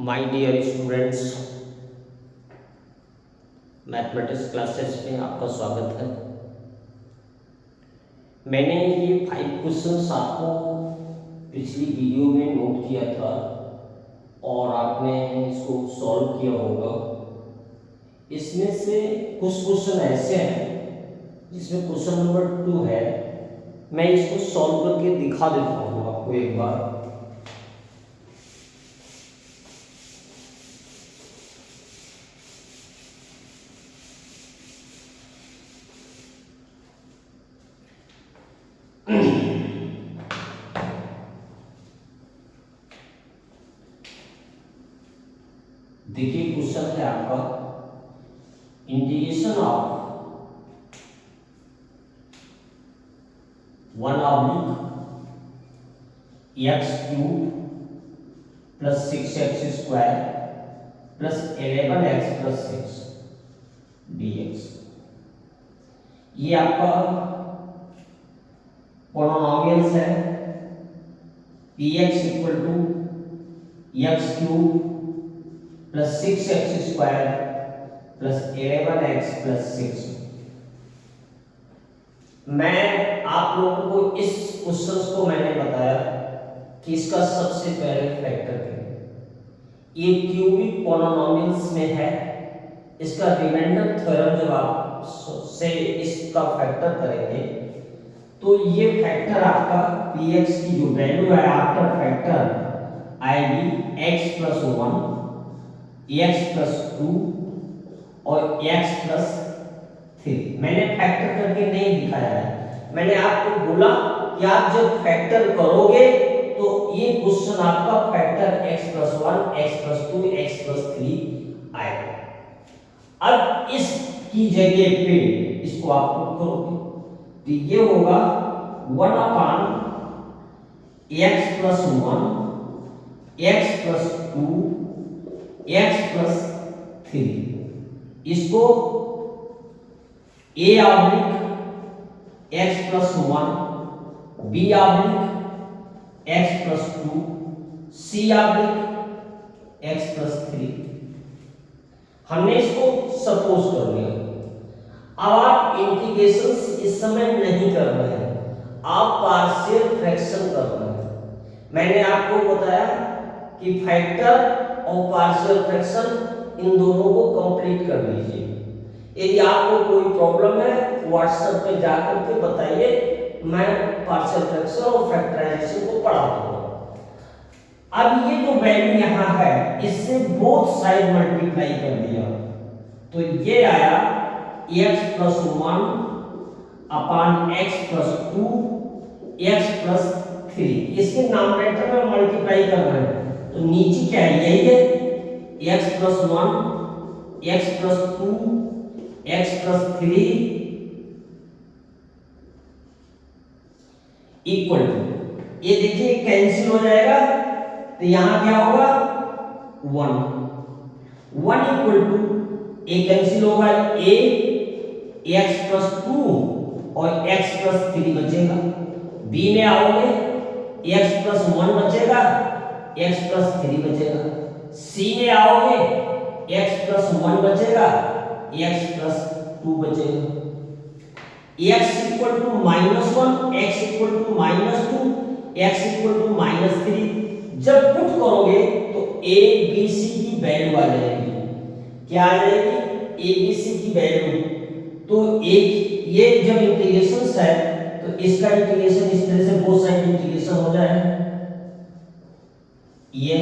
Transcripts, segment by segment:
My dear students, mathematics classes में आपका स्वागत है। मैंने ये 5 क्वेश्चंस आपको पिछली वीडियो में नोट किया था और आपने इसको सॉल्व किया होगा। इसमें से कुछ क्वेश्चन ऐसे हैं जिसमें क्वेश्चन नंबर 2 है। मैं इसको सॉल्व करके दिखा देता हूँ आपको एक बार। देखिए क्वेश्चन है आपका, integration of 1/x³ plus 6x² plus 11x plus 6 dx। ये आपका पॉलिनोमियल्स है। px equal to x³ plus 6x² plus 11x plus 6। मैं आप लोगों को इस क्वेश्चंस को मैंने बताया कि इसका सबसे पहले फैक्टर करें। ये क्यूबिक पॉलिनोमियल्स में है। इसका रिमाइंडर थ्योरम जब आप से इसका फैक्टर करेंगे तो ये फैक्टर आपका px की जो वैल्यू है आफ्टर फैक्टर आएगी x प्लस 1, x प्लस 2 और x प्लस 3। मैंने फैक्टर करके नहीं दिखाया है। मैंने आपको बोला कि आप जब फैक्टर करोगे तो ये क्वेश्चन आपका factor x plus 1, x plus 2, x plus 3 आएगा। अब इसकी जगह पे इसको आप पुट करोगे तो ये होगा 1/x plus 1, x plus 2, x plus 3। इसको a oblique x plus 1, b oblique x plus 2, c oblique x plus 3। हमने इसको सपोज कर लिया। अब आप इंटीग्रेशन इस समय नहीं कर रहे हैं, आप पार्शियल फ्रैक्शन कर रहे हैं। मैंने आपको बताया कि फैक्टर और पार्शियल फ्रैक्शन इन दोनों को कंप्लीट कर लीजिए। यदि आपको कोई प्रॉब्लम है व्हाट्सएप पे जाकर के बताइए, मैं पार्शियल फ्रैक्शन और फैक्टराइजेशन को पढ़ा दूंगा। अब ये जो वैल्यू यहाँ है इससे बोथ साइड मल्टीप्लाई कर दिया तो ये आया x प्लस 1 अपान x प्लस 2 x प्लस 3। इसके नॉमिनेटर में मल्टीप्लाई कर रहे हैं तो नीचे क्या है, यही है x plus 1, x plus 2, x plus 3 equal to, ये देखिए कैंसिल हो जाएगा तो यहां क्या होगा 1 इक्वल टू a कैंसिल होगा a, x प्लस 2 और x प्लस 3 बचेगा। b में आओगे x प्लस 1 बचेगा, x प्लस 3 बचेगा। c में आओगे x प्लस 1 बचेगा, x प्लस 2 बचेगा। x equal to -1, x equal to -2, x equal to -3। जब पुट करोगे तो a b c की वैल्यू आ जाएगी। क्या आ जाएगी? a b c की वैल्यू। तो एक ये जब इंटीग्रेशन है तो इसका इंटीग्रेशन इस तरह से बोथ साइड इंटीग्रेशन हो जाए ये।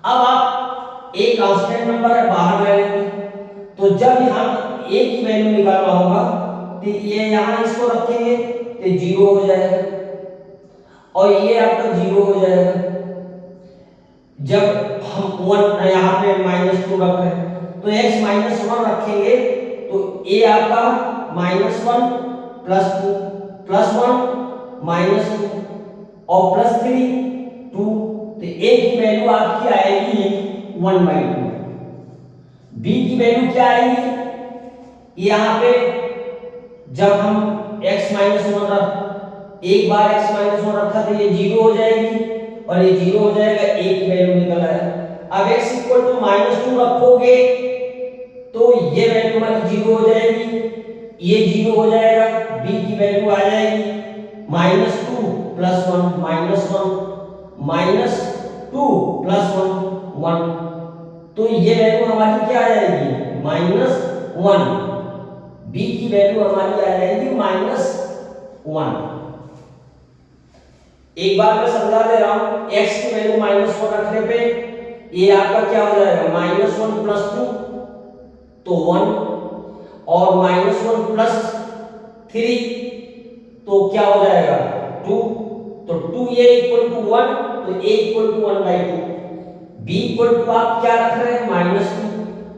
अब आप एक कांस्टेंट नंबर है बाहर ले लेंगे तो जब हम a की वैल्यू निकालना होगा तो ये यहां इसको रखेंगे तो 0 हो जाएगा और ये आपका 0 हो जाएगा। जब हम 1 यहाँ पे -2 रख रहे हैं तो x -1 रखेंगे तो a आपका -1 प्लस 2 प्लस 1 -2 और प्लस 3 2 तो a की वैल्यू आपकी आएगी 1/2। b की वैल्यू क्या आएगी? यहाँ पे जब हम x -1 रख एक बार x -1 रखा तो ये 0 हो जाएगी और ये 0 हो जाएगा, a की वैल्यू निकल आएगा अब x इक्वल टू -2 रखोगे तो ये वैल्यू हमारी 0 हो जाएगी, ये 0 हो जाएगा, b की वैल्यू आ जाएगी -2 + 1 -1 -2 + 1 तो ये वैल्यू हमारी क्या आ जाएगी -1, b की वैल्यू हमारी आ जाएगी -1। एक बार मैं समझा दे रहा हूं, x की वैल्यू -1 रखने पे ये आपका क्या हो जाएगा -1 + 2 तो 1 और -1 + 3 तो क्या हो जाएगा 2 तो 2a = 1 तो a = 1/2 b = आप क्या रख रहे हैं -2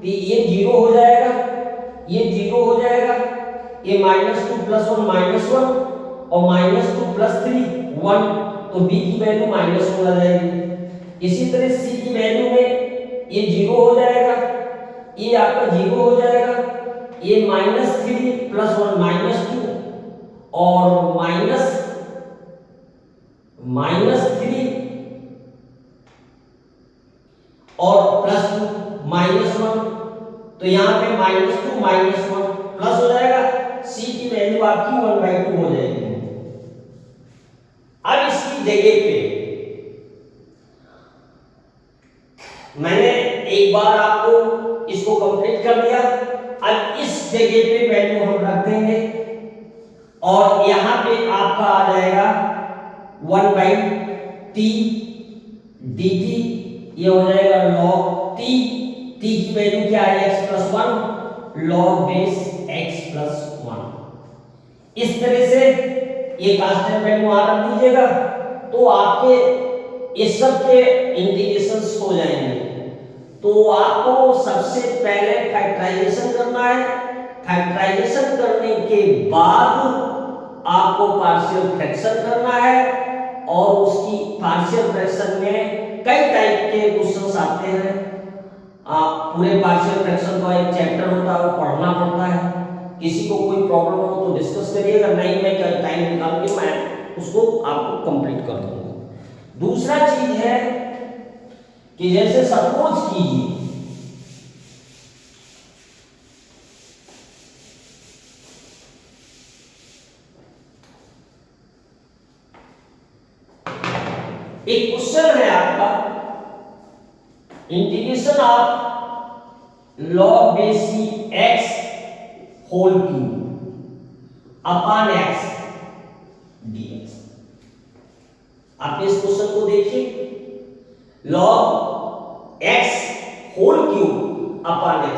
तो ये 0 हो जाएगा, ये 0 हो जाएगा, ये -2 + 1 -1 और -2 + 3 1 तो b की वैल्यू -1 आ जाएगी। इसी तरह c की वैल्यू में ये 0 हो जाएगा, ये आपका 0 हो जाएगा, ये -3 + 1 -2 और -3 और +2 -1 तो यहाँ पे -2 -1 प्लस हो जाएगा, c की वैल्यू आपकी 1/2 हो जाएगी। अब इसकी जगह पे मैंने एक बार आपको इसको कंप्लीट कर दिया, अब इस जगह पे वैल्यू हम रख देंगे और यहां पे आपका आ जाएगा 1/t dt, ये हो जाएगा log t, t की वैल्यू क्या है x + 1 log बेस x + 1। इस तरह से ये कांस्टेंट वैल्यू आ रख दीजिएगा तो आपके इस सब के इंटीग्रेशंस हो जाएंगे। तो आपको सबसे पहले फैक्टराइजेशन करना है, फैक्टराइजेशन करने के बाद आपको पार्शियल फ्रैक्शन करना है और उसकी पार्शियल फ्रैक्शन में कई टाइप के क्वेश्चंस आते हैं। आप पूरे पार्शियल फ्रैक्शन का एक चैप्टर होता है वो पढ़ना पड़ता है। किसी को कोई प्रॉब्लम हो तो डिस्कस करिएगा, नहीं मैं क्या टाइम निकाल के मैं उसको आपको कंप्लीट कर दूंगा। दूसरा चीज है कि जैसे सपोज कीजिए एक क्वेश्चन है आपका, integration of log base x whole cube upon x dx। आप इस क्वेश्चन को देखिए, log x whole cube upon x,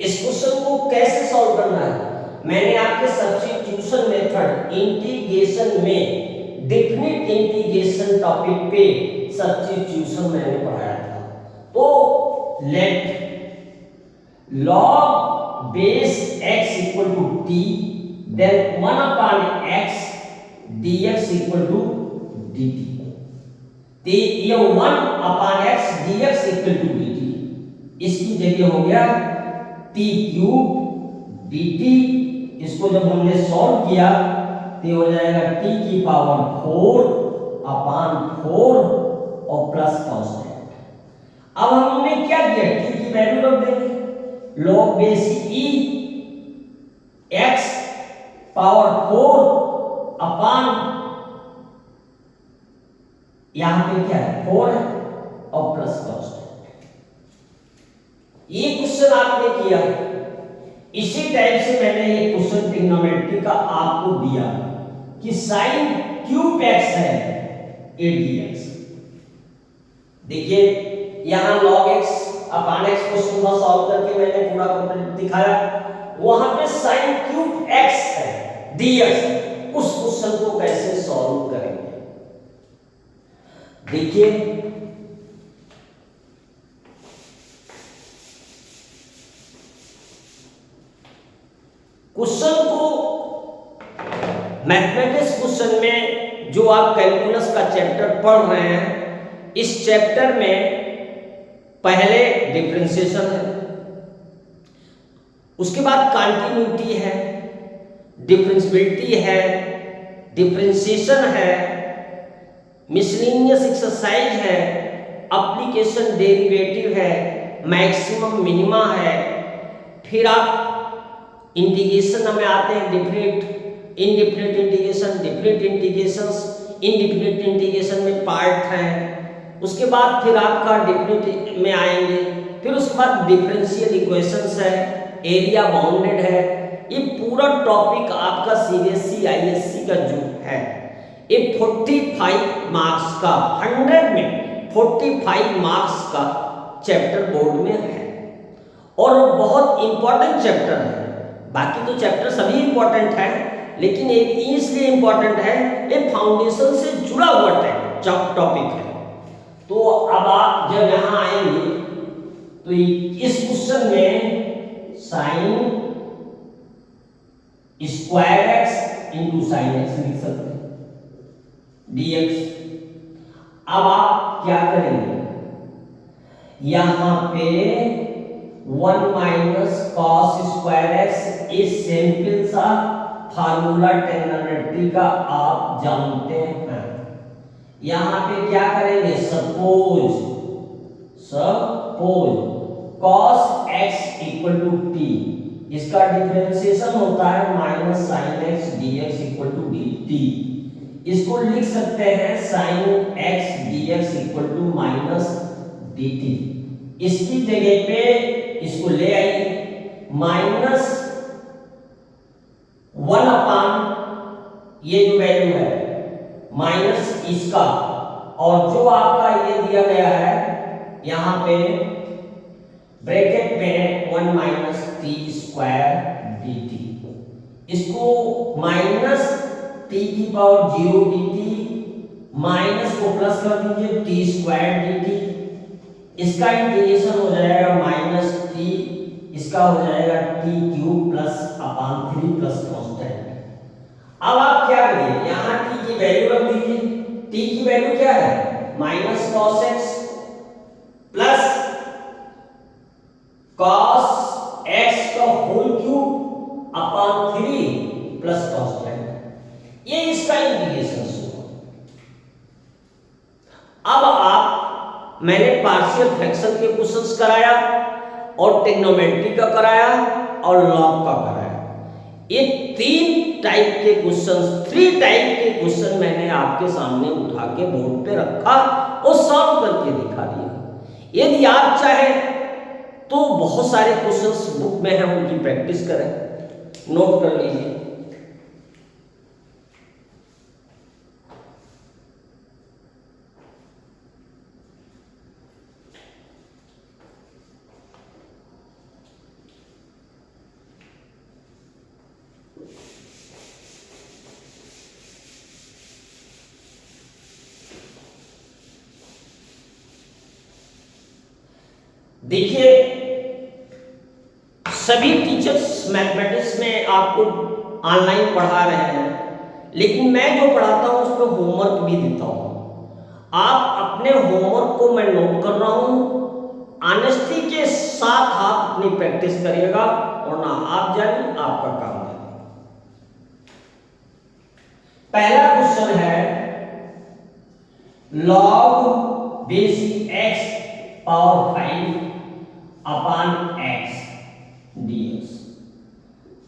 इस क्वेश्चन को कैसे सॉल्व करना है मैंने आपके सब्स्टिट्यूशन मेथड इंटीग्रेशन में डेफिनिट इंटीग्रेशन टॉपिक पे सब्स्टिट्यूशन मैंने पढ़ाया था। तो let log base x equal to t then 1 upon x dx equal to dt, तो ये 1 upon x dx equal to dt, इसकी जगह हो गया t क्यूब dt। इसको जब हमने सॉल्व किया तो हो जाएगा t की पावर 4 अपॉन 4 और प्लस कांस्टेंट। अब हमने क्या किया, t की वैल्यू रख देंगे, log base e x power 4 upon यहां पे क्या है 4 है और प्लस कांस्टेंट। ये क्वेश्चन आपने किया, इसी टाइप से मैंने ये क्वेश्चन ट्रिग्नोमेट्री का आपको दिया कि sin क्यूब x है a dx। देखिए यहां log x upon x question को सॉल्व करके मैंने पूरा कंप्लीट दिखाया, वहां पे sin क्यूब x है dx, उस क्वेश्चन को कैसे सॉल्व करेंगे देखिए। क्वेश्चन को मैथमेटिक्स क्वेश्चन में जो आप कैलकुलस का चैप्टर पढ़ रहे हैं, इस चैप्टर में पहले डिफरेंशिएशन है, उसके बाद कंटिन्यूटी है, डिफरेंशिएबिलिटी है, डिफरेंशिएशन है, मिसलेनियस एक्सरसाइज है, एप्लीकेशन डेरिवेटिव है, मैक्सिमम मिनिमा है, फिर आप इंटीग्रेशन में आते हैं, different indifferent integration, different integrations, indifferent integration में पार्ट है, उसके बाद फिर आपका डिफरेंट में आएंगे, फिर उसके बाद डिफरेंशियल इक्वेशंस है, एरिया बाउंडेड है। ये पूरा टॉपिक आपका सीबीएसई आईएससी का जो है ये 45 मार्क्स का, 100 में 45 मार्क्स का चैप्टर बोर्ड में है और बहुत इंपॉर्टेंट चैप्टर है। बाकी तो चैप्टर सभी इंपॉर्टेंट है, लेकिन ये इसलिए इंपॉर्टेंट है, ये फाउंडेशन से जुड़ा हुआ टॉपिक है। तो अब आप जब यहाँ आएंगे तो इस क्वेश्चन में sine square x into sine x लिख सकते हैं, dx। अब आप क्या करेंगे, यहां पे 1 माइनस कॉस स्क्वायर एक्स इस सिंपल सा फार्मूला ट्रिग्नोमेट्री का आप जानते हैं। यहां पे क्या करेंगे, suppose cos x equal to t, इसका डिफरेंशिएशन होता है minus sine x dx equal to dt। इसको लिख सकते हैं sine x dx equal to minus dt। इसकी जगह पे इसको ले आइए, माइनस 1 अपान ये जो वैल्यू है माइनस इसका, और जो आपका ये दिया गया है यहां पे ब्रैकेट में 1 माइनस टी स्क्वायर dt। इसको माइनस टी की पावर 0 dt, माइनस को प्लस कर दीजिए टी स्क्वायर dt। इसका इंटीग्रेशन हो जाएगा माइनस टी, इसका हो जाएगा टी क्यूब प्लस अपान 3 प्लस कांस्टेंट। अब आप क्या करिए, यहां टी की वैल्यू रख दीजिए। टी की वैल्यू क्या है, minus cos x plus cos x का whole cube upon 3 plus constant. ये इसका इंटीग्रेशन हुआ। अब आप, मैंने पार्शियल फ्रैक्शन के क्वेश्चंस कराया और ट्रिग्नोमेट्री का कराया और लॉग का कराया। ये 3 टाइप के क्वेश्चंस, 3 टाइप के क्वेश्चन मैंने आपके सामने उठा के बोर्ड पे रखा और सॉल्व करके दिखा दिया। यदि आप चाहें तो बहुत सारे क्वेश्चंस बुक में हैं, उनकी प्रैक्टिस करें, नोट कर लीजिए। देखिए, सभी टीचर्स मैथमेटिक्स में आपको ऑनलाइन पढ़ा रहे हैं, लेकिन मैं जो पढ़ाता हूं उस पर होमवर्क भी देता हूं। आप अपने होमवर्क को मैं नोट कर रहा हूं, ऑनेस्टी के साथ आप अपनी प्रैक्टिस करिएगा, और ना आप जानिए आपका काम जानिए। पहला क्वेश्चन है लॉग बेसिक x पावर 5 अपान x dx।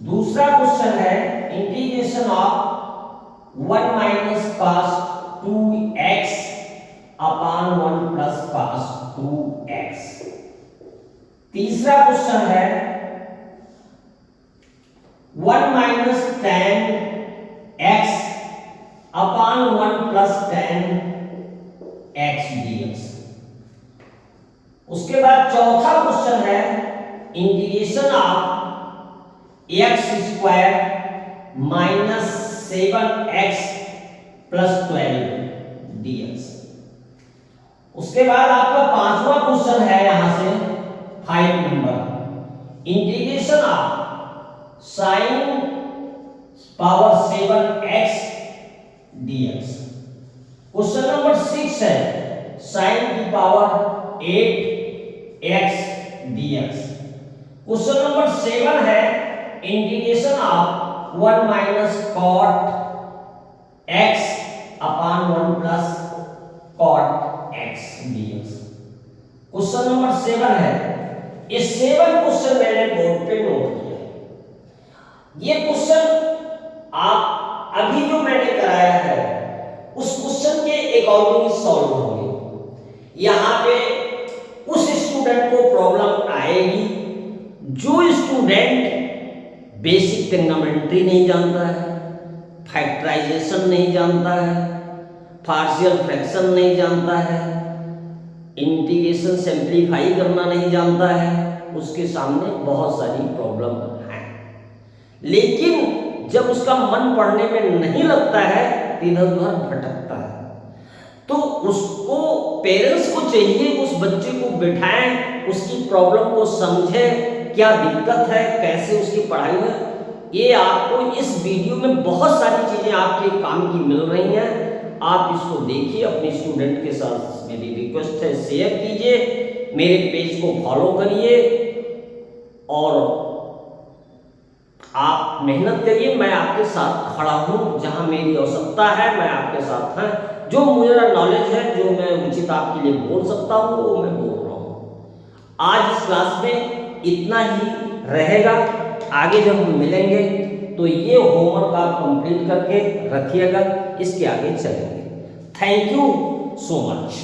दूसरा क्वेश्चन है integration of 1 minus cos 2x upon 1 plus cos 2x। तीसरा क्वेश्चन है 1 माइनस tan x अपान 1 प्लस tan x dx। उसके बाद चौथा क्वेश्चन है integration of x square minus 7x plus 12 dx। उसके बाद आपका पांचवा क्वेश्चन है यहां से 5 number, integration of sine power 7x dx। Question number 6 है साइन की power 8x dx। Question number 7 है integration of 1 minus cot x upon 1 plus cot x dx। Question number 7 है। ये 7 क्वेश्चन मैंने बोर्ड पे नोट किया। ये क्वेश्चन आप अभी जो मैंने कराया है उस क्वेश्चन के अकॉर्डिंग सॉल्व होंगे। यहाँ पे उस स्टूडेंट को प्रॉब्लम आएगी जो स्टूडेंट बेसिक ट्रिग्नोमेट्री नहीं जानता है, फैक्टराइजेशन नहीं जानता है, पार्शियल फ्रैक्शन नहीं जानता है, इंटीग्रेशन सिंप्लीफाई करना नहीं जानता है, उसके सामने बहुत सारी प्रॉब्लम है। लेकिन जब उसका मन पढ़ने में नहीं लगता है, इधर उधर भटकता है, तो उसको पेरेंट्स को चाहिए उस बच्चे को बिठाएं, उसकी प्रॉब्लम को समझें, क्या दिक्कत है, कैसे उसकी पढ़ाई में। ये आपको इस वीडियो में बहुत सारी चीजें आपके काम की मिल रही हैं। आप इसको देखिए, अपने स्टूडेंट के साथ मेरी रिक्वेस्ट है शेयर कीजिए, मेरे पेज को फॉलो करिए और आप मेहनत करिए। मैं आपके साथ खड़ा हूं, जहां मेरी आवश्यकता है मैं आपके साथ हैं। जो मेरा नॉलेज है, जो मैं उचित आपके लिए बोल सकता हूं, वो मैं बोल रहा हूं। आज इस क्लास में इतना ही रहेगा। आगे जब हम मिलेंगे तो ये होमवर्क आप कंप्लीट करके रखिएगा, इसके आगे चलेंगे। Thank you so much.